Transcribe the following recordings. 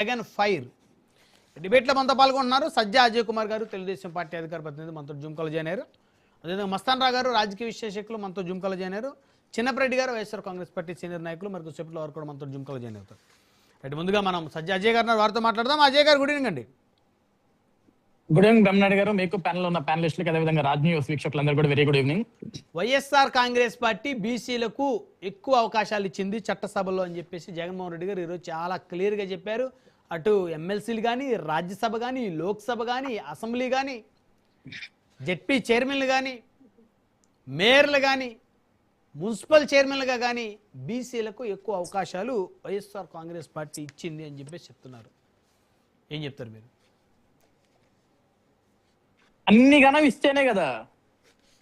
Jagan fire డిబేట్లో మనతో పాల్గొంటున్నారు సజ్జా అజయ్ కుమార్ గారు, తెలుగుదేశం పార్టీ అధికార ప్రతినిధి, మనతో జూమ్ కాల్ జాయిన్ అయ్యారు. అదేవిధంగా మస్తాన్ రావు గారు, రాజకీయ విశ్లేషకులు, మనతో జూమ్ కాల్ జాయిన్ అయ్యారు. చిన్నపరెడ్డి గారు, వైఎస్ఆర్ కాంగ్రెస్ పార్టీ సీనియర్ నాయకులు, మరి కొద్దిసేపట్లో వారు కూడా మనతో జూమ్ కాల్ జాయిన్ అవుతారు. అయితే ముందుగా మనం సజ్జా అజయ్ గారు వారితో మాట్లాడదాం. అజయ్ గారు, గుడ్ ఈవినింగ్ అండి. గుడ్ ఈవినింగ్ బ్రహ్మనాయుడు గారు, మీకు ప్యానల్ ఉన్న ప్యానలిస్టులకు అదేవిధంగా రాజ్ న్యూస్ వీక్షకులందరూ కూడా very good evening. YSR Congress party బీసీలకు ఎక్కువ అవకాశాలు ఇచ్చింది చట్టసభలో అని చెప్పేసి జగన్మోహన్ రెడ్డి గారు ఈరోజు చాలా క్లియర్గా చెప్పారు. అటు ఎమ్మెల్సీలు కానీ, రాజ్యసభ కానీ, లోక్సభ కానీ, అసెంబ్లీ కానీ, జెడ్పీ చైర్మన్లు కానీ, మేయర్లు కానీ, మున్సిపల్ చైర్మన్లుగా కానీ బీసీలకు ఎక్కువ అవకాశాలు వైఎస్ఆర్ కాంగ్రెస్ పార్టీ ఇచ్చింది అని చెప్పేసి చెప్తున్నారు. ఏం చెప్తారు మీరు? అన్ని గణం ఇస్తేనే కదా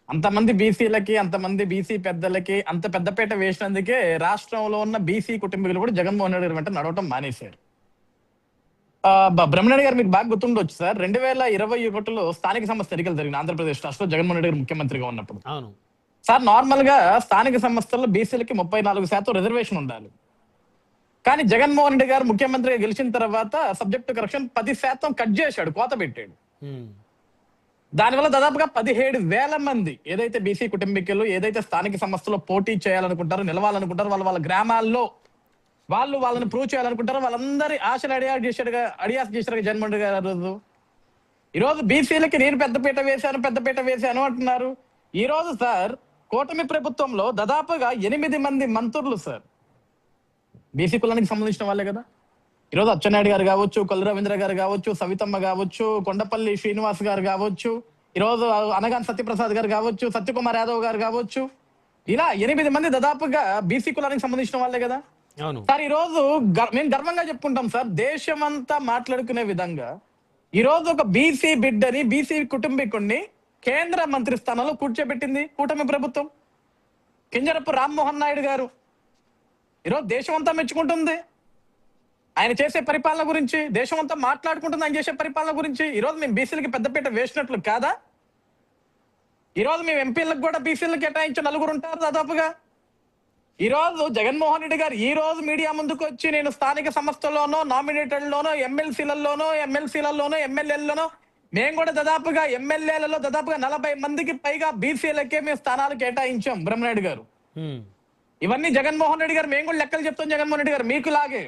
అంతమంది బీసీలకి, అంతమంది బీసీ పెద్దలకి అంత పెద్దపేట వేసినందుకే రాష్ట్రంలో ఉన్న బీసీ కుటుంబీకులు కూడా జగన్మోహన్ రెడ్డి గారి వెంట నడవటం మానేశారు. బ్రహ్మనాయుడు గారు మీకు బాగా గుర్తుండొచ్చు సార్, 2021లో స్థానిక సంస్థ ఎన్నికలు జరిగిన ఆంధ్రప్రదేశ్ రాష్ట్రంలో జగన్మోహన్ రెడ్డి గారు ముఖ్యమంత్రిగా ఉన్నప్పుడు అవును సార్, నార్మల్ గా స్థానిక సంస్థల్లో బీసీలకి 34% రిజర్వేషన్ ఉండాలి. కానీ జగన్మోహన్ రెడ్డి గారు ముఖ్యమంత్రిగా గెలిచిన తర్వాత సబ్జెక్టు కరెక్షన్ 10% కట్ చేశాడు, కోత పెట్టాడు. దానివల్ల దాదాపుగా 17,000 మంది ఏదైతే బీసీ కుటుంబీకులు ఏదైతే స్థానిక సంస్థలో పోటీ చేయాలనుకుంటారో, నిలవాలనుకుంటారో, వాళ్ళ గ్రామాల్లో వాళ్ళని ప్రూవ్ చేయాలనుకుంటారో వాళ్ళందరి ఆశలు అడియాస్ చేశారు జగన్మోహన్ రెడ్డి గారు. ఈరోజు బీసీలకి నేను పెద్దపీట వేశాను అంటున్నారు. ఈ రోజు సార్ కూటమి ప్రభుత్వంలో దాదాపుగా 8 మంది మంత్రులు సార్ బీసీ కులానికి సంబంధించిన వాళ్ళే కదా. ఈరోజు అచ్చెన్నాయుడు గారు కావచ్చు, కొల్లు రవీంద్ర గారు కావచ్చు, సవితమ్మ కావచ్చు, కొండపల్లి శ్రీనివాస్ గారు కావచ్చు, ఈరోజు అనగాని సత్యప్రసాద్ గారు కావచ్చు, సత్యకుమార్ యాదవ్ గారు కావచ్చు, ఇలా 8 మంది దాదాపుగా బీసీ కులానికి సంబంధించిన వాళ్ళే కదా. సార్ ఈ రోజు మేము గర్వంగా చెప్పుకుంటాం సార్, దేశమంతా మాట్లాడుకునే విధంగా ఈ రోజు ఒక బీసీ బిడ్డని, బీసీ కుటుంబీకుడిని కేంద్ర మంత్రి స్థానంలో కూర్చోబెట్టింది కూటమి ప్రభుత్వం. కింజరపు రామ్మోహన్ నాయుడు గారు ఈరోజు దేశం అంతా మెచ్చుకుంటుంది ఆయన చేసే పరిపాలన గురించి, దేశం అంతా మాట్లాడుకుంటుంది ఆయన చేసే పరిపాలన గురించి. ఈరోజు మేము బీసీలకి పెద్దపీట వేసినట్లు కాదా? ఈరోజు మేము ఎంపీలకు కూడా బీసీలకు కేటాయించే 4 ఉంటారు దాదాపుగా. ఈరోజు జగన్మోహన్ రెడ్డి గారు ఈ రోజు మీడియా ముందుకు వచ్చి నేను స్థానిక సంస్థల్లోనో, నామినేటెడ్లోనో, ఎమ్మెల్సీలలోనో, ఎమ్మెల్యేలలోనో మేము కూడా దాదాపుగా ఎమ్మెల్యేలలో దాదాపుగా 40 మందికి పైగా బీసీలకే మేము స్థానాలు కేటాయించాం బ్రహ్మనాయుడు గారు. ఇవన్నీ జగన్మోహన్ రెడ్డి గారు మేము కూడా లెక్కలు చెప్తాం జగన్మోహన్ రెడ్డి గారు మీకు లాగే.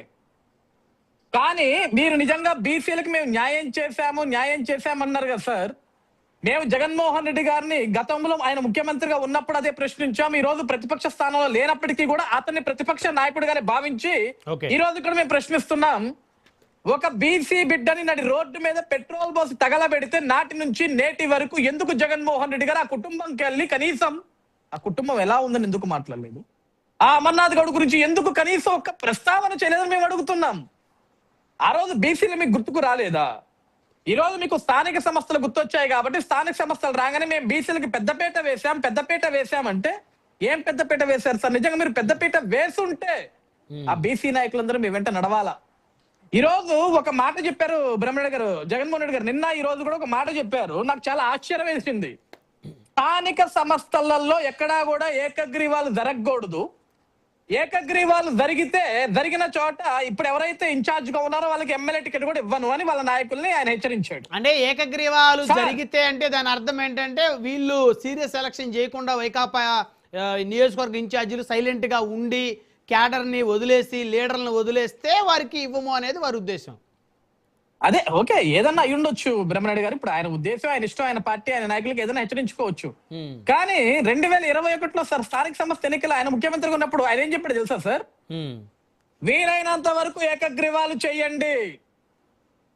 కానీ మీరు నిజంగా బీసీలకు మేము న్యాయం చేశామన్నారు కదా సార్. మేము జగన్మోహన్ రెడ్డి గారిని గతంలో ఆయన ముఖ్యమంత్రిగా ఉన్నప్పుడు అదే ప్రశ్నించాం. ఈ రోజు ప్రతిపక్ష స్థానంలో లేనప్పటికీ కూడా అతన్ని ప్రతిపక్ష నాయకుడిగానే భావించి ఈ రోజు కూడా మేము ప్రశ్నిస్తున్నాం. ఒక బీసీ బిడ్డని నడి రోడ్డు మీద పెట్రోల్ పోసి తగలబెడితే నాటి నుంచి నేటి వరకు ఎందుకు జగన్మోహన్ రెడ్డి గారు ఆ కుటుంబంకి వెళ్ళి కనీసం ఆ కుటుంబం ఎలా ఉందని ఎందుకు మాట్లాడలేదు? ఆ అమర్నాథ్ గౌడ్ గురించి ఎందుకు కనీసం ఒక ప్రస్తావన చేయలేదని మేము అడుగుతున్నాం. ఆ రోజు బీసీలు మీకు గుర్తుకు రాలేదా? ఈ రోజు మీకు స్థానిక సంస్థలు గుర్తొచ్చాయి కాబట్టి స్థానిక సంస్థలు రాగానే మేము బీసీలకి పెద్దపీట వేసామంటే ఏం పెద్దపీట వేశారు సార్? నిజంగా మీరు పెద్దపీట వేసుంటే ఆ బీసీ నాయకులందరూ మీ వెంట నడవాలా. ఈ రోజు ఒక మాట చెప్పారు బ్రహ్మనాయుడు గారు, జగన్మోహన్ రెడ్డి గారు నిన్న ఈ రోజు కూడా ఒక మాట చెప్పారు, నాకు చాలా ఆశ్చర్యం వేసింది. స్థానిక సంస్థలలో ఎక్కడా కూడా ఏకగ్రీవాలు జరగకూడదు, ఏకగ్రీవాలు జరిగిన చోట ఇప్పుడు ఎవరైతే ఇన్ఛార్జ్ గా ఉన్నారో వాళ్ళకి ఎమ్మెల్యే టికెట్ కూడా ఇవ్వను అని వాళ్ళ నాయకుల్ని ఆయన హెచ్చరించాడు. అంటే ఏకగ్రీవాలు జరిగితే అంటే దాని అర్థం ఏంటంటే వీళ్ళు సీరియస్ ఎలక్షన్ చేయకుండా వైకాపా నియోజకవర్గ ఇన్ఛార్జీలు సైలెంట్ గా ఉండి క్యాడర్ని వదిలేసి లీడర్లను వదిలేస్తే వారికి ఇవ్వము అనేది వారి ఉద్దేశం. అదే ఓకే, ఏదన్నా అయి ఉండొచ్చు బ్రహ్మనాయుడు గారు, ఇప్పుడు ఆయన ఉద్దేశం, ఆయన ఇష్టం, ఆయన పార్టీ, ఆయన నాయకులకు ఏదైనా హెచ్చరించుకోవచ్చు. కానీ 2021లో సార్ స్థానిక సంస్థ ఎన్నికలు ఆయన ముఖ్యమంత్రిగా ఉన్నప్పుడు ఆయన ఏం చెప్పాడు తెలుసా సార్? వీలైనంత వరకు ఏకగ్రీవాలు చేయండి,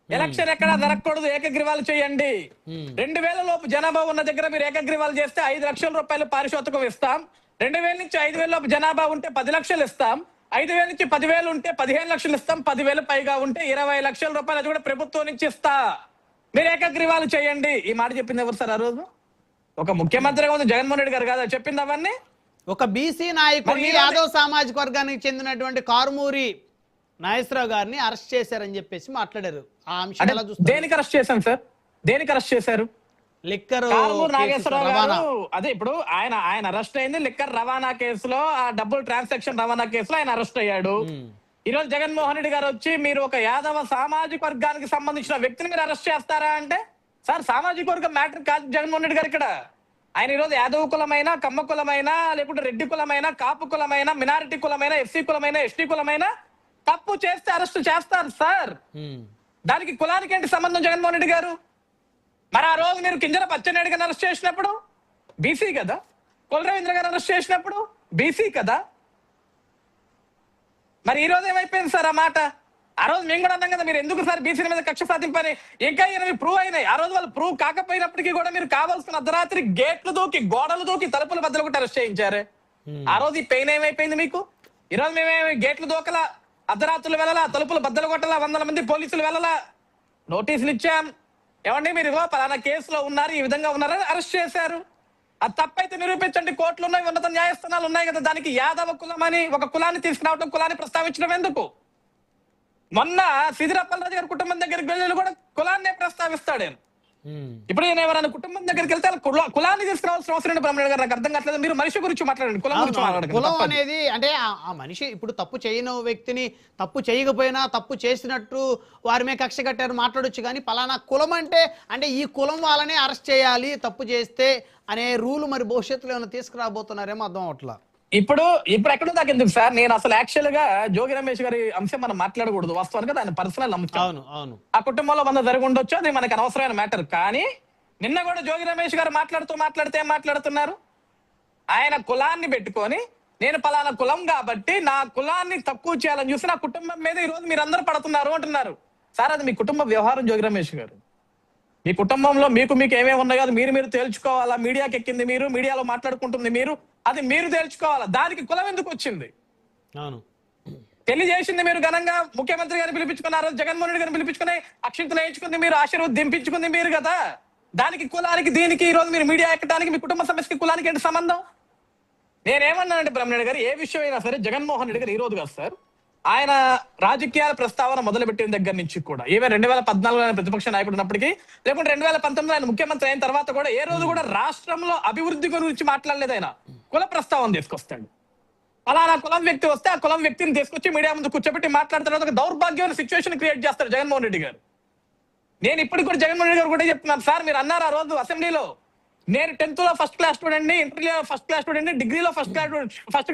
ఎలక్షన్ ఎక్కడా జరగకూడదు, ఏకగ్రీవాలు చేయండి. 2000 లోపు జనాభా ఉన్న దగ్గర మీరు ఏకగ్రీవాలు చేస్తే 5 లక్షల రూపాయలు పారితోషికం ఇస్తాం. 2000 నుంచి 5000 లోపు జనాభా ఉంటే 10 లక్షలు ఇస్తాం. 5000 నుంచి 10,000 ఉంటే 15 లక్షలు ఇస్తాం. 10,000 పైగా ఉంటే 20 లక్షల రూపాయలు అది కూడా ప్రభుత్వం నుంచి ఇస్తా, మీరు ఏకగ్రీవాలు చేయండి. ఈ మాట చెప్పింది ఎవరు సార్? ఆ రోజు ఒక ముఖ్యమంత్రిగా ఉంది జగన్మోహన్ రెడ్డి గారు కదా చెప్పింది అవన్నీ. ఒక బీసీ నాయకుడిని, యాదవ్ సామాజిక వర్గానికి చెందినటువంటి కారుమూరి నాగేశ్వరరావు గారిని అరెస్ట్ చేశారని చెప్పేసి మాట్లాడారు. ఆ అంశం ఎలా చూస్తారు? దేనికి అరెస్ట్ చేశాం సార్? దేనికి అరెస్ట్ చేశారు? లిక్కర్ నాగేశ్వరరావు గారు అదే ఇప్పుడు ఆయన అరెస్ట్ అయింది లిక్కర్ రవాణా కేసులో, ఆ డబ్బులు ట్రాన్సాక్షన్ రవాణా కేసులో ఆయన అరెస్ట్ అయ్యాడు. ఈరోజు జగన్మోహన్ రెడ్డి గారు వచ్చి మీరు ఒక యాదవ సామాజిక వర్గానికి సంబంధించిన వ్యక్తిని మీరు అరెస్ట్ చేస్తారా అంటే, సార్ సామాజిక వర్గం మ్యాటర్ కాదు జగన్మోహన్ రెడ్డి గారు ఇక్కడ. ఆయన ఈరోజు యాదవ కులమైనా, కమ్మ కులమైనా, లేకుంటే రెడ్డి కులమైనా, కాపు కులమైనా, మినారిటీ కులమైనా, ఎస్సీ కులమైనా, ఎస్టీ కులమైనా తప్పు చేస్తే అరెస్ట్ చేస్తారు సార్. దానికి కులానికి ఏంటి సంబంధం జగన్మోహన్ రెడ్డి గారు? మరి ఆ రోజు మీరు కింజర పచ్చెన్నాయుడు గారిని అరెస్ట్ చేసినప్పుడు బీసీ కదా, కుల రవీంద్ర గారిని అరెస్ట్ చేసినప్పుడు బీసీ కదా. మరి ఈ రోజు ఏమైపోయింది సార్ ఆ మాట? ఆ రోజు మేము కూడా అన్నాం కదా, మీరు ఎందుకు సార్ బీసీల మీద కక్ష సాధింపని? ఇంకా ప్రూవ్ అయినాయి. ఆ రోజు వాళ్ళు ప్రూవ్ కాకపోయినప్పటికీ కూడా మీరు కావాల్సిన అర్ధరాత్రి గేట్లు దూకి, గోడలు దూకి, తలుపుల బద్దలు కొట్టి అరెస్ట్ చేయించారే. ఆ రోజు ఈ పెయిన్ ఏమైపోయింది మీకు? ఈ రోజు మేమేమి గేట్లు దూకలా, అర్ధరాత్రులు వెళ్ళాలా, తలుపులు బద్దలు కొట్టాలా, 100 మంది పోలీసులు వెళ్ళాలా, నోటీసులు ఇచ్చాం. ఏమండి మీరు పలానా కేసులో ఉన్నారు, ఈ విధంగా ఉన్నారని అరెస్ట్ చేశారు. అది తప్పైతే నిరూపించండి. కోర్టులు ఉన్నాయి, ఉన్నత న్యాయస్థానాలు ఉన్నాయి కదా. దానికి యాదవ కులం అని ఒక కులాన్ని తీసుకురావడం, కులాన్ని ప్రస్తావించడం ఎందుకు? మొన్న సిదిరప్పలరాజు గారి కుటుంబం దగ్గరికి వెళ్ళి కూడా కులాన్నే ప్రస్తావిస్తాడు. ఇప్పుడు నేను ఎవరైనా కుటుంబం దగ్గరికి వెళ్తే కులాన్ని తీసుకురావాల్సిన అవసరం ఏంటి బ్రహ్మణ్య గారు? నాకు అర్థం కావట్లేదు. మీరు మనిషి గురించి మాట్లాడండి, కులం గురించి మాట్లాడండి. కులం అనేది అంటే ఆ మనిషి ఇప్పుడు తప్పు చేయని వ్యక్తిని తప్పు చేయకపోయినా తప్పు చేసినట్టు వారి మీద కక్ష కట్టారు మాట్లాడొచ్చు. కానీ పలానా కులం అంటే ఈ కులం వాళ్ళనే అరెస్ట్ చేయాలి తప్పు చేస్తే అనే రూల్ మరి భవిష్యత్తులో ఏమైనా తీసుకురాబోతున్నారేమో అర్థం అవట్లా. ఇప్పుడు ఎక్కడో దాకా ఎందుకు సార్? నేను అసలు యాక్చువల్ గా జోగి రమేష్ గారి అంశం మనం మాట్లాడకూడదు. వాస్తవానికి ఆయన పర్సనల్ అంశం. అవును. ఆ కుటుంబంలో 100 జరిగి ఉండొచ్చు, అది మనకు అనవసరమైన మ్యాటర్. కానీ నిన్న కూడా జోగి రమేష్ గారు మాట్లాడితే ఏం మాట్లాడుతున్నారు? ఆయన కులాన్ని పెట్టుకొని నేను పలానా కులం కాబట్టి నా కులాన్ని తక్కువ చేయాలని చూసి నా కుటుంబం మీద ఈ రోజు మీరు అందరూ పడుతున్నారు అంటున్నారు. సార్ అది మీ కుటుంబ వ్యవహారం జోగి రమేష్ గారు. మీ కుటుంబంలో మీకు ఏమేమి ఉన్నాయో అది మీరు తేల్చుకోవాలా. మీడియాకి ఎక్కింది మీరు, మీడియాలో మాట్లాడుకుంటుంది మీరు, అది మీరు తేల్చుకోవాలా. దానికి కులం ఎందుకు వచ్చింది? అవును, తెలియజేసింది మీరు ఘనంగా ముఖ్యమంత్రి గారిని పిలిపించుకుని, ఆ రోజు జగన్మోహన్ రెడ్డి గారిని పిలిపించుకుని అక్షింతలు వేయించుకుంది మీరు, ఆశీర్వాదం దింపించుకుంది మీరు కదా. దానికి కులానికి దీనికి ఈ రోజు మీరు మీడియా ఎక్కడానికి మీ కుటుంబ సమస్యకి కులానికి ఏంటి సంబంధం? నేనేమన్నానంటే బ్రహ్మణ్య గారు, ఏ విషయం అయినా సరే జగన్మోహన్ రెడ్డి గారు ఈ రోజు కాదు సార్, ఆయన రాజకీయాల ప్రస్తావన మొదలుపెట్టిన దగ్గర నుంచి కూడా, ఈవెన్ 2014 ఆయన ప్రతిపక్ష నాయకుడు ఉన్నప్పటికీ, లేకుంటే 2019 ఆయన ముఖ్యమంత్రి అయిన తర్వాత కూడా ఏ రోజు కూడా రాష్ట్రంలో అభివృద్ధి గురించి మాట్లాడలేదు. ఆయన కుల ప్రస్తావన తీసుకొస్తాడు. అలానా కులం వ్యక్తి వస్తే ఆ కులం వ్యక్తిని తీసుకొచ్చి మీడియా ముందు కూర్చోబెట్టి మాట్లాడుతున్న ఒక దౌర్భాగ్యమైన సిచ్యువేషన్ క్రియేట్ చేస్తారు జగన్మోహన్ రెడ్డి గారు. నేను ఇప్పటికి కూడా జగన్మోహన్ రెడ్డి గారు కూడా చెప్తున్నాను, సార్ మీరు అన్నారు ఆ రోజు అసెంబ్లీలో, నేను 10th లో ఫస్ట్ క్లాస్ స్టూడెంట్ ని, ఇంటర్లో ఫస్ట్ క్లాస్ స్టూడెంట్ ని, డిగ్రీలో ఫస్ట్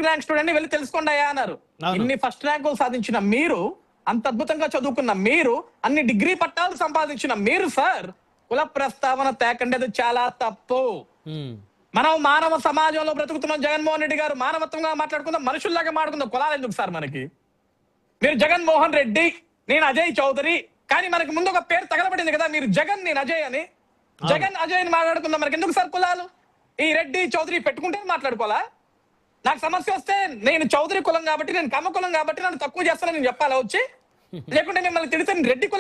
ర్యాంక్ స్టూడెంట్ ని వెళ్ళి తెలుసుకోండి అయ్యా అన్నారు. ఇన్ని ఫస్ట్ ర్యాంకులు సాధించిన మీరు, అంత అద్భుతంగా చదువుకున్న మీరు, అన్ని డిగ్రీ పట్టాలు సంపాదించిన మీరు సార్ కుల ప్రస్తావన తేకండి, అది చాలా తప్పు. మనం మానవ సమాజంలో బ్రతుకుతున్నాం. జగన్మోహన్ రెడ్డి గారు మానవత్వంగా మాట్లాడుకుందాం, మనుషుల్లాగా మాట్లాడుకుందాం. కులాలు ఎందుకు సార్ మనకి? మీరు జగన్మోహన్ రెడ్డి, నేను అజయ్ చౌదరి, కానీ మనకి ముందు ఒక పేరు తగలబడింది కదా, మీరు జగన్, నేను అజయ్ అని. జగన్ అజయ్ అని మాట్లాడుకుందాం. మనకి ఎందుకు సార్ కులాలు? ఈ రెడ్డి చౌదరి పెట్టుకుంటే మాట్లాడుకోవాలా? నాకు సమస్య వస్తే నేను చౌదరి కులం కాబట్టి, నేను కమ్మ కులం కాబట్టి నన్ను తక్కువ చేస్తానని నేను చెప్పాలా వచ్చి? లేకుంటే మిమ్మల్ని తిడితే రెడ్డి కులం